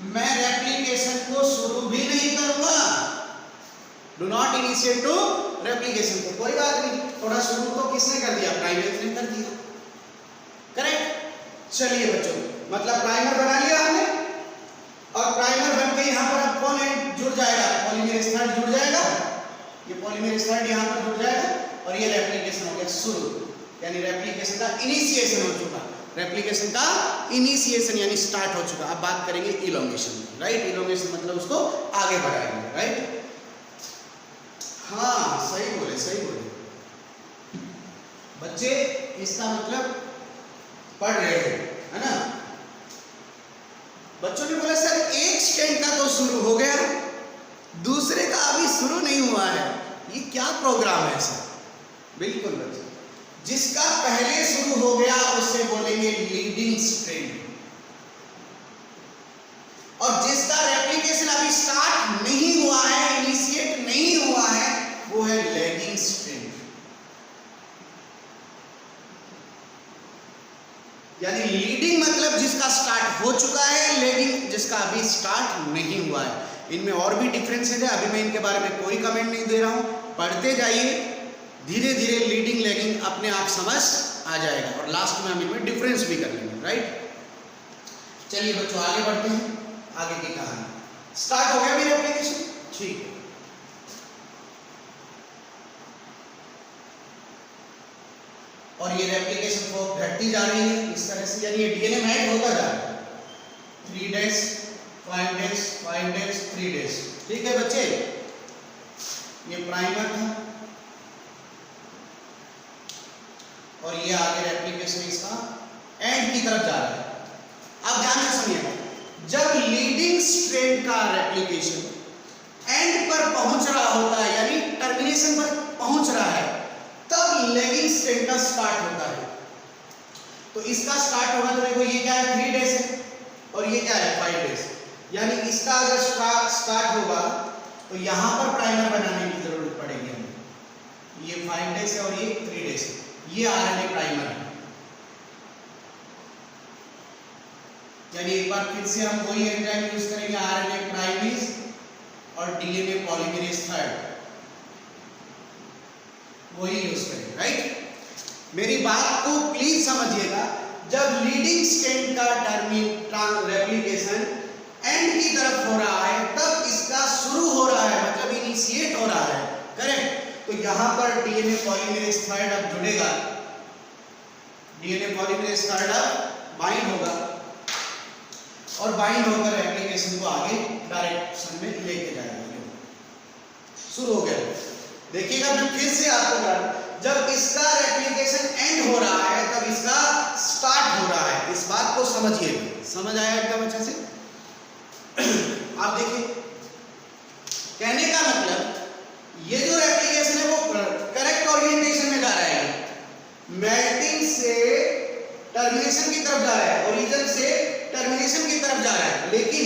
मैं रेप्लिकेशन को शुरू भी नहीं करूंगा। Do not initiate to replication, तो कोई बात नहीं, थोड़ा शुरू तो किसने कर दिया? प्राइमर ने कर दिया। करेक्ट। चलिए बच्चों, मतलब प्राइमर बना लिया हमने, और प्राइमर बन के यहां पर अब कौन है जुड़ जाएगा? पॉलीमरेज थर्ड जुड़ जाएगा। ये पॉलीमरेज थर्ड यहां पर जुड़ जाएगा, और ये रेप्लिकेशन हो गया शुरू, यानी रेप्लिकेशन का इनिशिएशन हो चुका। रेप्लिकेशन का इनिशिएशन यानी स्टार्ट हो चुका। अब बात करेंगे इलोंगेशन, राइट? इलोंगेशन मतलब उसको आगे बढ़ाएंगे, राइट? हाँ, सही बोले, सही बोले बच्चे, इसका मतलब पढ़ रहे हैं ना? बच्चों ने बोला सर एक स्टैंड का तो शुरू हो गया, दूसरे का अभी शुरू नहीं हुआ है, ये क्या प्रोग्राम है सर? बिल्कुल बच्चे, जिसका पहले शुरू हो गया उसे बोलेंगे लीडिंग स्ट्रैंड, और जिसका रेप्लिकेशन अभी स्टार्ट नहीं हुआ है, इनिशिएट नहीं हुआ है, वो है लैगिंग स्ट्रैंड। यानी लीडिंग मतलब जिसका स्टार्ट हो चुका है, लैगिंग जिसका अभी स्टार्ट नहीं हुआ है। इनमें और भी डिफरेंसेस है, अभी मैं इनके बारे में कोई कमेंट नहीं दे रहा हूं, पढ़ते जाइए, धीरे धीरे लीडिंग लैगिंग अपने आप समझ आ जाएगा, और लास्ट में हम इनमें डिफरेंस भी कर लेंगे, राइट? चलिए बच्चों आगे बढ़ते हैं, आगे की कहानी स्टार्ट हो गया मेरी एप्लीकेशन, ठीक है। और ये रेप्लिकेशन को घटती जा रही है इस तरह से, यानी ये डीएनए में ऐड होता जा रहा है। 3 days 5 days 5 days 3 days, ठीक है बच्चे? ये प्राइमर था, और ये आगे रेप्लिकेशन इसका एंड की तरफ जा रहा है। अब ध्यान से सुनिए, जब लीडिंग स्ट्रैंड का रेप्लिकेशन एंड पर पहुंच रहा होता है, यानी टर्मिनेशन पर पहुंच रहा है, तब लैगिंग स्ट्रैंड का स्टार्ट होता है। तो इसका स्टार्ट होगा, तो देखो ये क्या है 3 days है, और ये क्या है 5 days, यानी इसका अगर स्टार्ट होगा तो यहां पर प्राइमर बनाने की जरूरत पड़ेगी हमें। ये 5 days है और ये 3 days है, ये आरएनए प्राइमर है। यानी एक बार फिर से हम वही एंजाइम यूज करेंगे, आरएनए प्राइमेज और डीएनए पॉलीमरेज थर्ड, वही यूज करेंगे, राइट? मेरी बात को प्लीज समझिएगा, जब लीडिंग स्ट्रैंड का रेप्लिकेशन एंड की तरफ हो रहा है, तब इसका शुरू हो रहा है, मतलब इनिशिएट हो रहा है, करेक्ट? तो यहां पर डीएनए पॉलीमरेज थर्ड अब जुड़ेगा, डीएनए पॉलीमरेज थर्ड अब बाइंड होगा, और बाइंड होकर रेप्लिकेशन को आगे डायरेक्शन में लेके जाएगा। शुरू हो गया, देखिएगा मैं फिर से आपको बता, जब इसका रेप्लिकेशन एंड हो रहा है तब इसका स्टार्ट हो रहा है। इस बात को समझिए, समझ आया एकदम अच्छे से? आप देखिए, कहने का मतलब ये जो रेप्लिकेशन है वो करेक्ट ओरिएंटेशन में जा रहा है, मेल्टिंग से टर्मिनेशन की तरफ जा रहा है, ओरिजिन से टर्मिनेशन की तरफ जा रहा है, लेकिन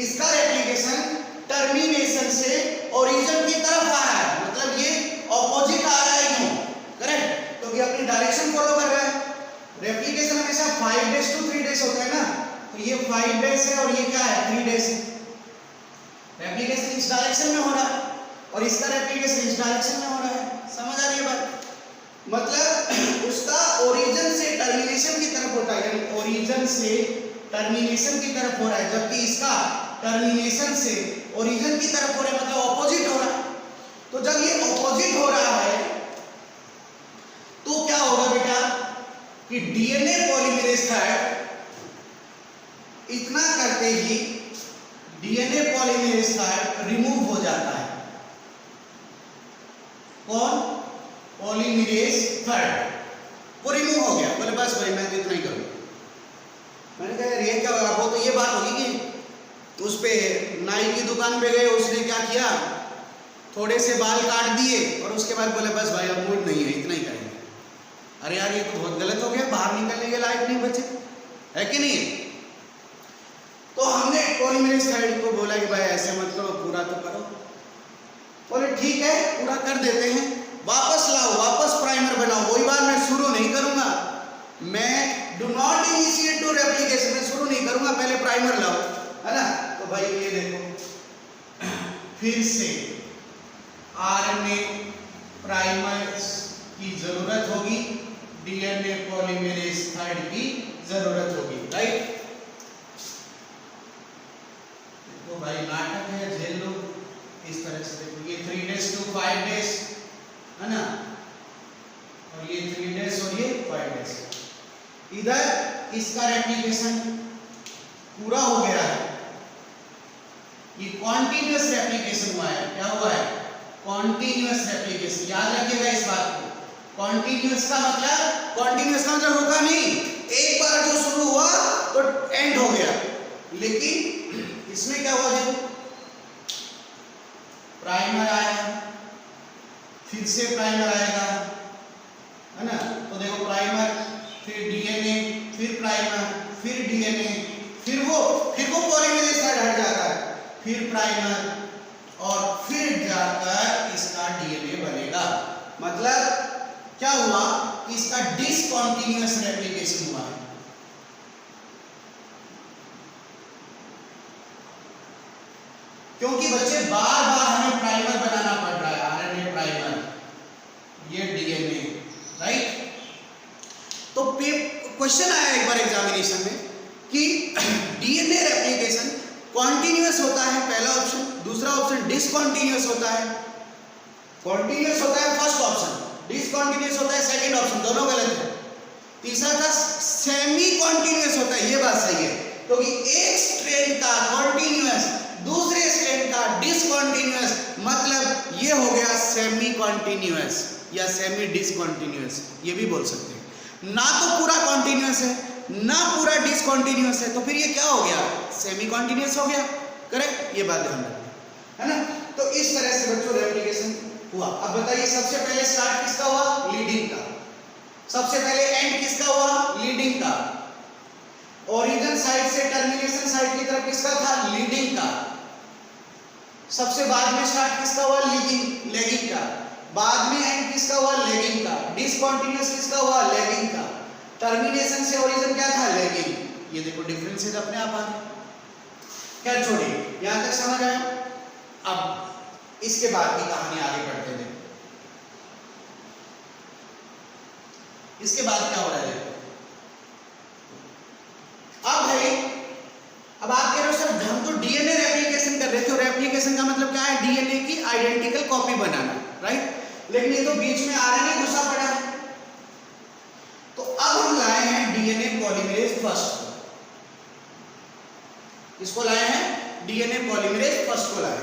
इसका रेप्लिकेशन टर्मिनेशन से ओरिजिन की तरफ आ रहा है, मतलब ये ऑपोजिट आ रहा है, क्यों? करेक्ट, तो ये अपनी डायरेक्शन फॉलो कर रहा है। रेप्लिकेशन हमेशा 5 days to 3 days होता है ना, तो ये 5 days है और ये क्या है 3 days है। रेप्लिकेशन इस डायरेक्शन में हो रहा है और इसका रेप्लिकेशन इस डायरेक्शन में हो रहा है। समझ आ रही है बात? मतलब उसका ओरिजिन से टर्मिनेशन की तरफ होता है, यानी ओरिजिन से टर्मिनेशन की तरफ हो रहा है, जबकि इसका टर्मिनेशन से ओरिजिन की तरफ हो रहा है, मतलब ऑपोजिट हो रहा है। तो जब ये ऑपोजिट हो रहा है तो क्या होगा बेटा कि डीएनए पॉलीमरेज थर्ड इतना करते ही डीएनए पॉलीमरेज थर्ड रिमूव हो जाता है। कौन? पॉलीमरेज थर्ड, वो रिमूव हो गया। बोले बस भाई मैं तो इतना ही करूंगा। मैंने कहा यार ये क्या होगा? वो तो ये बात होगी कि उस पे नाई की दुकान पे गए, उसने क्या किया, थोड़े से बाल काट दिए और उसके बाद बोले बस भाई अब मूड नहीं है, इतना ही करेंगे। अरे यार ये तो बहुत गलत हो गया, बाहर निकलने के लायक नहीं बचे, है कि नहीं? तो हमने पॉलीमरेज साइड को बोला कि भाई ऐसे मत करो, पूरा तो करो। बोले ठीक है पूरा कर देते हैं, वापस लाओ, वापस प्राइमर बनाओ। वही बात मैं शुरू नहीं करूंगा, मैं do not initiate to replication, मैं शुरू नहीं करूंगा, पहले प्राइमर लाओ, है ना। तो भाई ये देखो फिर से आरएनए प्राइमर की जरूरत होगी, डीएनए पॉलीमरेज थर्ड की जरूरत होगी, राइट। तो भाई नाटक है, झेल लो। इस तरह से देखो, ये 3 days to 5 days है ना, और ये 3 days और ये 5 days। इधर इसका रेप्लिकेशन पूरा हो गया है, ये कॉन्टिन्यूअस रेप्लिकेशन हुआ है। क्या हुआ है? Continuous replication. याद रखिएगा इस बात को, कॉन्टिन्यूअस का मतलब रुका नहीं, एक बार जो शुरू हुआ तो एंड हो गया। लेकिन इसमें क्या हुआ, देखो प्राइमर आया, फिर से प्राइमर आएगा, है ना। तो देखो प्राइमर, फिर डीएनए, फिर प्राइमर, फिर डीएनए, फिर वो पॉलीमरेज साइड हट जाता है, फिर प्राइमर और फिर जाकर इसका डीएनए बनेगा। मतलब क्या हुआ, इसका डिसकंटीन्यूअस रेप्लिकेशन हुआ है। क्योंकि बच्चे बार बार हमें प्राइमर बनाना पड़ रहा है, आरएनए प्राइमर, ये डीएनए, राइट। तो क्वेश्चन आया एक बार एग्जामिनेशन में कि डीएनए रेप्लिकेशन कॉन्टिन्यूअस होता है, पहला ऑप्शन, दूसरा ऑप्शन डिसकंटीन्यूअस होता है। कॉन्टिन्यूअस होता है फर्स्ट ऑप्शन, डिसकंटीन्यूअस होता है सेकंड ऑप्शन, दोनों गलत है। तीसरा था सेमी कॉन्टिन्यूअस होता है, ये बात सही है, क्योंकि एक स्ट्रेन का कॉन्टिन्यूअस, दूसरे स्ट्रेन का डिसकंटीन्यूअस, मतलब ये हो गया सेमी कॉन्टिन्यूअस या सेमी डिसकंटीन्यूअस, ये भी बोल सकते हैं। ना तो पूरा कॉन्टिन्यूअस है, ना पूरा डिसकंटीन्यूअस है, तो फिर ये क्या हो गया, सेमी कॉन्टिन्यूअस हो गया, करेक्ट। ये बात ध्यान रखना, है ना। तो इस तरह से बच्चों रेप्लिकेशन हुआ। अब बताइए सबसे पहले स्टार्ट किसका हुआ, लीडिंग का। सबसे पहले एंड किसका हुआ, लीडिंग का। ओरिजिन साइड से टर्मिनेशन साइड की तरफ किसका था, लीडिंग का। सबसे बाद में स्टार्ट किसका हुआ, लेगिंग का। बाद में एंड किसका हुआ, लेगिंग का। डिसकंटीन्यूअस किसका हुआ, लेगिंग का। टर्मिनेशन से ओरिजिन क्या था, लेगिंग। ये देखो डिफरेंसेस अपने आप आ गए। क्या छोड़िए, यहां तक समझ आया। अब इसके बाद की कहानी आगे बढ़ते हैं। इसके बाद क्या हो रहा है, अब भाई, अब आप कह रहे हो सर हम तो डीएनए रेप्लिकेशन कर रहे थे, रेप्लिकेशन का मतलब क्या है, डीएनए की आइडेंटिकल कॉपी बनाना, राइट। लेकिन ये तो बीच में आरएनए घुसा पड़ा है। तो अब हम लाए हैं डीएनए पॉलीमरेज फर्स्ट को। इसको लाए हैं, डीएनए पॉलीमरेज फर्स्ट को लाए।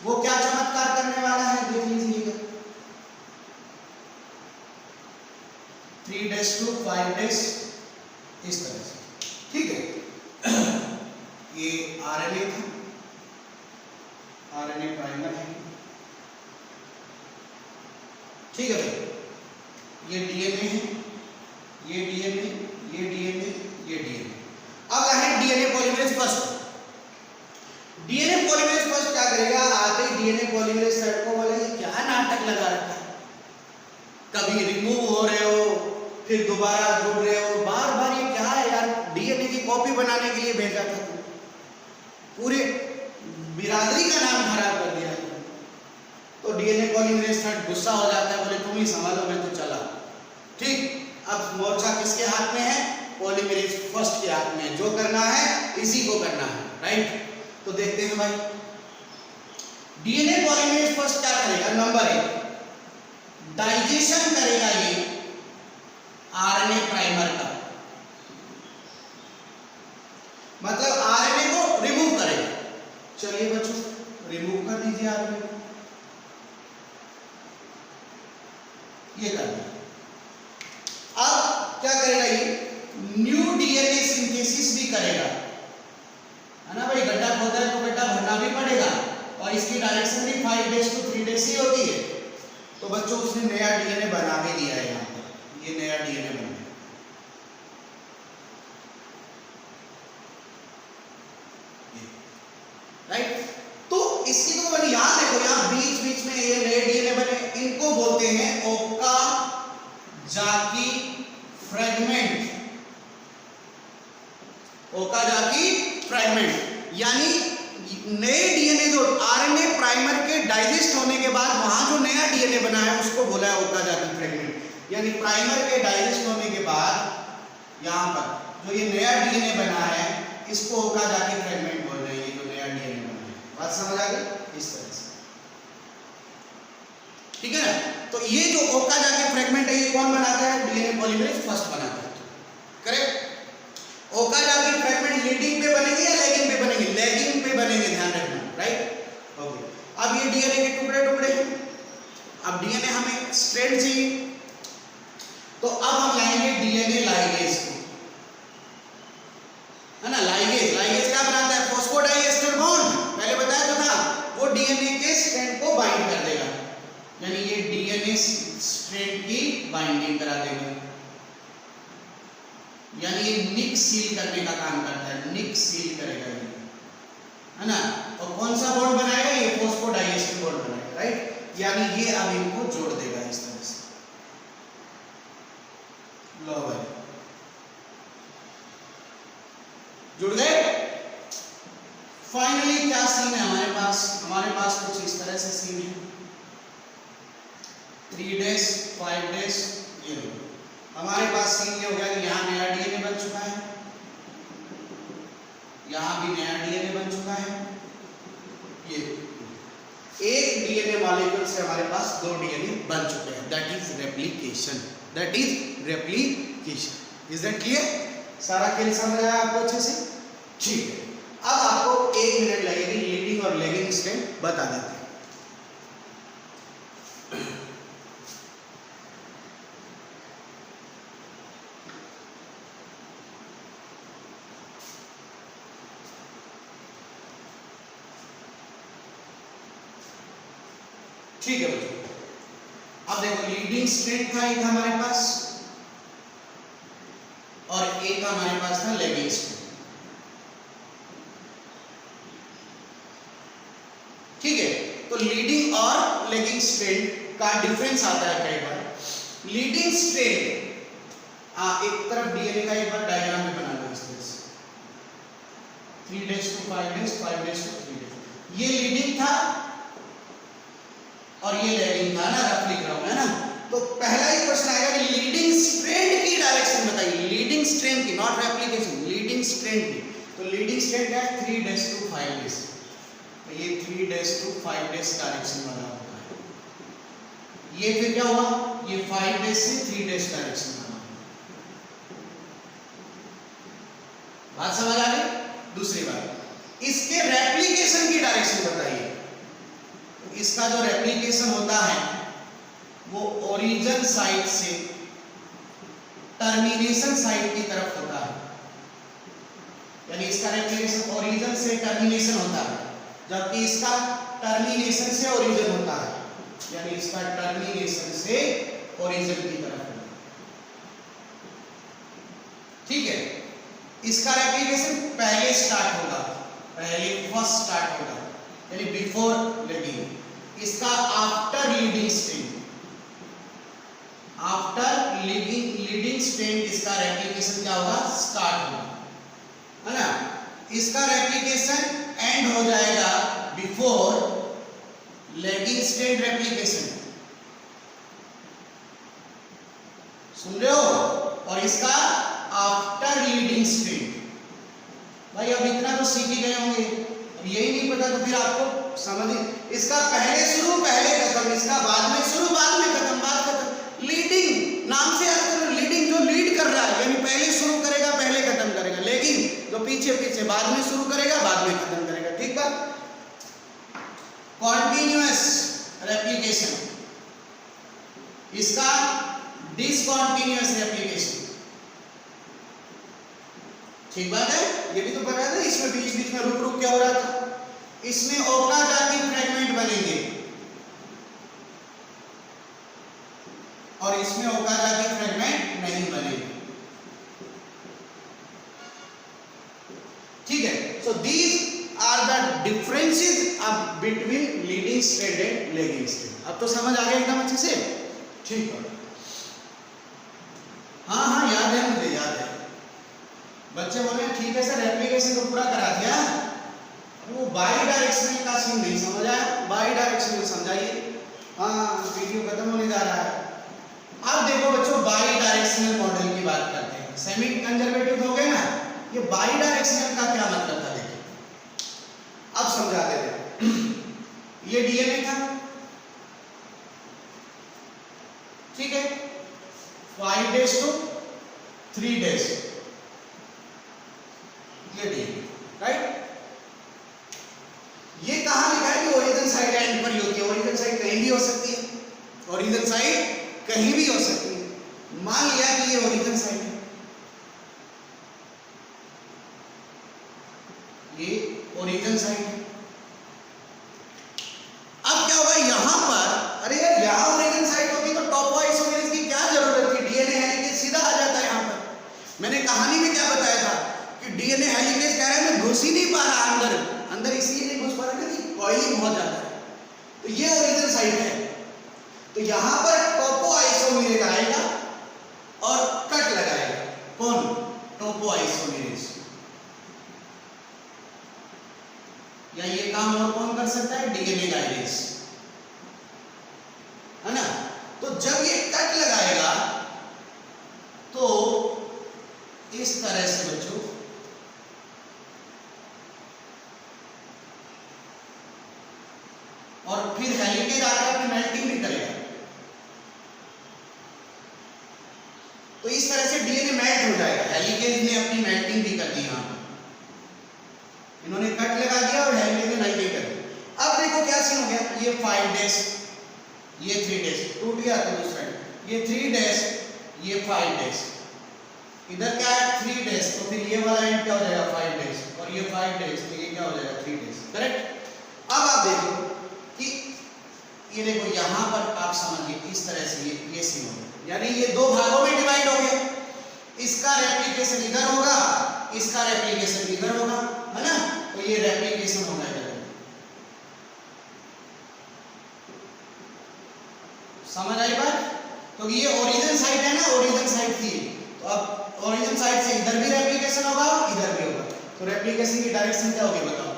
वो क्या चमत्कार करने वाला है, देख लीजिएगा। 3 days to 5 days, इस तरह से, ठीक है। ये आरएनए था, आरएनए प्राइमर है, ठीक है भाई। ये डीएनए है, ये डीएनए, ये डीएनए, ये डीएनए। अब है DNA polymerase first. DNA polymerase first क्या करेगा, आते ही डीएनए पॉलीमरेज थर्ड को बोले क्या नाटक लगा रखा है, कभी रिमूव हो रहे हो, फिर दोबारा जुड़ रहे हो, बार बार ये क्या है यार, डीएनए की कॉपी बनाने के लिए भेजा था तुम, पूरे बिरादरी का नाम खराब कर दिया। तो डीएनए पॉलीमरेज थर्ड गुस्सा हो जाता है, बोले तुम ही संभालो, मैं तो चला। ठीक, अब मोर्चा किसके हाथ में है, पॉलीमरेज फर्स्ट के हाथ में। जो करना है इसी को करना है, राइट। तो देखते हैं भाई, डीएनए पॉलीमरेज फर्स्ट क्या करेगा, नंबर 1 डाइजेशन करेगा ये आरएनए प्राइमर का, मतलब आरएनए को रिमूव करेगा। चलिए बच्चों रिमूव कर दीजिए आरएनए को, ये कर दिया। अब क्या करेगा ये, न्यू डीएनए सिंथेसिस भी करेगा, है ना भाई। 5 days to 3 days ही होती है। तो बच्चों उसने नया डीएनए बना के दिया है यहाँ पर, ये नया डीएनए बना है, राइट। तो इसकी तो बनी, याद देखो यहाँ बीच बीच में ये नए डीएनए बने, इनको बोलते हैं ओकाजाकी फ्रेगमेंट। ओकाजाकी फ्रेगमेंट यानी नए डीएनए जो आरएनए प्राइमर के डाइजेस्ट होने के बाद वहां जो नया डीएनए बना है उसको बोला है ओकाजाकी फ्रेगमेंट। यानी प्राइमर के डाइजेस्ट होने के बाद यहां पर जो ये नया डीएनए बना है इसको ओकाजाकी फ्रेगमेंट बोल रहे हैं, ये जो नया डीएनए बना है। बात समझ आ गई? इस तरह से, ठीक है ना। तो ये जो ओकाजाकी फ्रेगमेंट है ये कौन बनाता है? डीएनए पॉलीमरेज फर्स्ट बनाता है, करेक्ट। ओकाजाकी फ्रेगमेंट लीडिंग पे बनेंगे या लैगिंग पे बनेंगे? लैगिंग पे बनेंगे, ध्यान रखना, राइट। ओके, अब ये डीएनए के टुकड़े टुकड़े हैं। अब डीएनए हमें स्ट्रेंड चाहिए, तो अब हम लाएंगे डीएनए लाइगेज को, है ना। लाइगेज क्या बनाता है? फॉस्फोडाइएस्टर बॉन्ड, पहले बताया तो था, वो डीएनए के स्ट्रैंड को बाइंड कर देगा, यानी ये डीएनए स्ट्रैंड की बाइंडिंग करा देगा, यानी ये निक सील करने का काम करता है, निक सील करेगा ये, है ना। और कौन सा बॉन्ड बनाएगा? ये फॉस्फोडाइएस्टर बॉन्ड बनाएगा, राइट। यानी ये अब इनको जोड़ देगा इस तरह से, लो भाई, जुड़ गए। फाइनली क्या सीन है हमारे पास? हमारे पास कुछ इस तरह से सीन है, 3 days 5 days, ये हमारे पास सीन ये हो गया कि यहाँ नया डीएनए बन चुका है, यहाँ भी नया डीएनए बन चुका है। ये एक डीएनए मॉलिक्यूल से हमारे पास 2 डीएनए बन चुके हैं, that is replication, that is replication. Is that clear? सारा खेल समझ आया आपको अच्छे से? ठीक है, अब आपको 1 मिनट लगेगी, लीडिंग और लैगिंग स्ट्रैंड बता देते हैं। ठीक है बच्चों, अब देखो लीडिंग स्ट्रैंड था एक हमारे पास और एक हमारे पास था लैगिंग स्ट्रैंड, ठीक है। तो लीडिंग और लैगिंग स्ट्रैंड का डिफरेंस आता है कई बार। लीडिंग स्ट्रैंड एक तरफ डीएनए का एक बार डायग्राम में बना लो इस तरह से, 3 days to 5 days 5 days to 3 days, ये लीडिंग था और ये लैगिंग था ना, रफ लिख रहा हूं, है ना। तो पहला ही क्वेश्चन आएगा कि लीडिंग स्ट्रैंड की डायरेक्शन बताइए, लीडिंग स्ट्रैंड की, नॉट रेप्लिकेशन, लीडिंग स्ट्रैंड की। तो लीडिंग स्ट्रैंड क्या है? 3 days to 5 days, तो ये 3 days to 5 days डायरेक्शन वाला होता है। ये फिर क्या हुआ? ये 5 days से 3 days डायरेक्शन वाला। बात समझ आ गई? दूसरी बात, इसके रेप्लिकेशन की डायरेक्शन बताइए। इसका जो रेप्लिकेशन होता है वो ओरिजिन साइट से टर्मिनेशन साइट की तरफ होता है, यानी इसका रेप्लिकेशन ओरिजिन से टर्मिनेशन होता है, जबकि इसका टर्मिनेशन से ओरिजिन होता है, यानी इसका टर्मिनेशन से ओरिजिन की तरफ होता है, ठीक है। इसका रेप्लिकेशन पहले स्टार्ट होगा, पहले फर्स्ट स्टार्ट होगा, यानी बिफोर लीडिंग। इसका after leading strand, after leading strand इसका रेप्लिकेशन क्या होगा? स्टार्ट होगा, है ना। इसका रेप्लिकेशन एंड हो जाएगा बिफोर लैगिंग स्ट्रैंड रेप्लिकेशन, सुन रहे हो? और इसका आफ्टर लीडिंग स्ट्रैंड। भाई अब इतना तो सीख ही गए होंगे, अब यही नहीं पता तो फिर आपको समझिए, इसका पहले शुरू पहले खत्म, इसका बाद में शुरू बाद में खत्म, बाद खत्म। लीडिंग नाम से याद करो, लीडिंग जो लीड कर रहा है, यानी पहले शुरू करेगा पहले खत्म करेगा, लेकिन जो पीछे पीछे बाद में शुरू करेगा बाद में खत्म करेगा, ठीक बात। कॉन्टिन्यूअस रेप्लिकेशन, इसका डिसकॉन्टिन्यूअस रेप्लिकेशन, ठीक बात है। ये भी तो पता है, इसमें बीच बीच में रुक रुक क्या हो रहा था। इसमें ओकाजाकी फ्रेगमेंट बनेंगे, और इसमें ओकाजा की फ्रेगमेंट नहीं बनेगी। ठीक है, so these are the differences between leading strand and lagging strand. अब तो समझ आ गया एकदम अच्छे से? ठीक है, हाँ हाँ याद है, मुझे याद है। बच्चे बोले ठीक है सर एप्लीकेशन तो पूरा करा दिया, वो बाई डायरेक्शनल का सीन नहीं समझ आया, बाई डायरेक्शनल समझाइए। हाँ वीडियो खत्म होने जा रहा है। अब देखो बच्चों बाई डायरेक्शनल मॉडल की बात करते हैं। सेमी कंजर्वेटिव हो गए ना, ये बाई डायरेक्शनल का क्या मतलब था देखिए, अब समझाते थे। ये डीएनए था, ठीक है, 5 days to 3 days, ये डीएनए, राइट। ये कहां लिखा है कि ओरिजिन साइट एंड पर ही होती है। ओरिजिन साइट कहीं भी हो सकती है, ओरिजिन साइट कहीं भी हो सकती है। मान लिया कि ये ओरिजिन साइट है, ये ओरिजिन साइट है। अब क्या होगा यहां पर, अरे यार यहां ओरिजिन साइट होगी तो टॉपोआइसोमेरेज की क्या जरूरत थी, डीएनए हेलिकेज सीधा आ जाता है यहां पर। मैंने कहानी में क्या बताया था कि डीएनए हेलिकेज कह रहा है मैं घुस ही नहीं पा रहा अंदर, अंदर इसलिए नहीं घुस पा रहा कि कॉइलिंग बहुत ज्यादा है, तो ये ओरिजिन साइट है। तो यहां पर टॉपोआइसोमेरेज आएगा और कट लगाएगा, कौन, टॉपोआइसोमेरेज। या ये काम और कौन कर सकता है, डीएनए गाइडेज, है ना। तो जब ये कट लगाएगा तो इस तरह से बच्चों और फिर हेलिकेज आकर अपनी मेल्टिंग भी करेगा। तो इस तरह से डीएनए मेल्ट हो जाएगा, हेलिकेज ने अपनी मेल्टिंग भी कर दी। यहां इन्होंने कट लगा दिया और हेलिकेज ने मेल्टिंग कर दी। अब देखो क्या सीन हो गया, ये 5 days, ये 3 days, टूट गया तो दूसरा, ये 3 days, ये 5 days, इधर क्या है 3 days, तो फिर ये वाला एंड क्या हो जाएगा 5 days, और ये 5 days, तो ये क्या हो जाएगा 3 days, करेक्ट। अब आप देखो कि ये देखो यहां पर आप समझिए इस तरह से ये सीन हो गया, यानी ये दो भागों में डिवाइड हो गया। इसका रेप्लिकेशन इधर होगा, इसका रेप्लिकेशन इधर होगा, है ना। तो ये रेप्लिकेशन होगा इधर, समझ आई बात। तो ये ओरिजिन साइट है ना, ओरिजिन साइट थी, तो अब ओरिजिन साइट से इधर भी रेप्लिकेशन होगा, इधर भी होगा। तो रेप्लिकेशन की डायरेक्शन क्या होगी बताओ,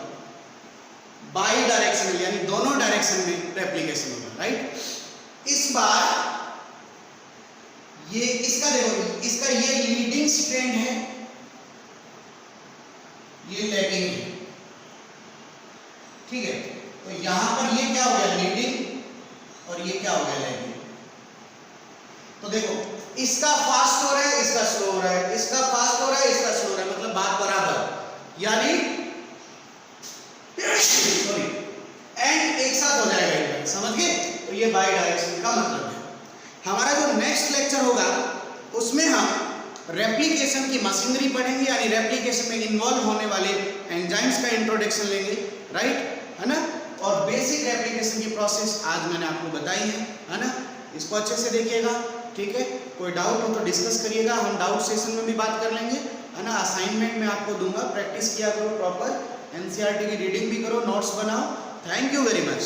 बाई डायरेक्शनल, यानी दोनों डायरेक्शन में रेप्लिकेशन होगा, राइट। इस बार ये इसका देखो, इसका ये लीडिंग स्ट्रैंड है, ये लैगिंग है, ठीक है। तो यहां पर ये क्या हो गया लीडिंग और ये क्या हो गया लैगिंग। तो देखो इसका फास्ट हो रहा है, इसका स्लो हो रहा है, इसका फास्ट हो रहा है, इसका स्लो हो रहा है, मतलब बात बराबर, यानी सॉरी एंड एक साथ हो जाएगा, समझ गए। तो ये बाई डायरेक्शन का मतलब है। हमारा जो नेक्स्ट लेक्चर होगा उसमें हम रेप्लिकेशन की मशीनरी पढ़ेंगे, यानी रेप्लिकेशन में इन्वॉल्व होने वाले एंजाइम्स का इंट्रोडक्शन लेंगे, राइट, है ना। और बेसिक रेप्लिकेशन की प्रोसेस आज मैंने आपको बताई है ना। इसको अच्छे से देखिएगा, ठीक है। कोई डाउट हो तो डिस्कस करिएगा, हम डाउट सेशन में भी बात कर लेंगे, है ना। असाइनमेंट में आपको दूंगा, प्रैक्टिस किया करो प्रॉपर, एनसीईआरटी की रीडिंग भी करो, नोट्स बनाओ। Thank you very much.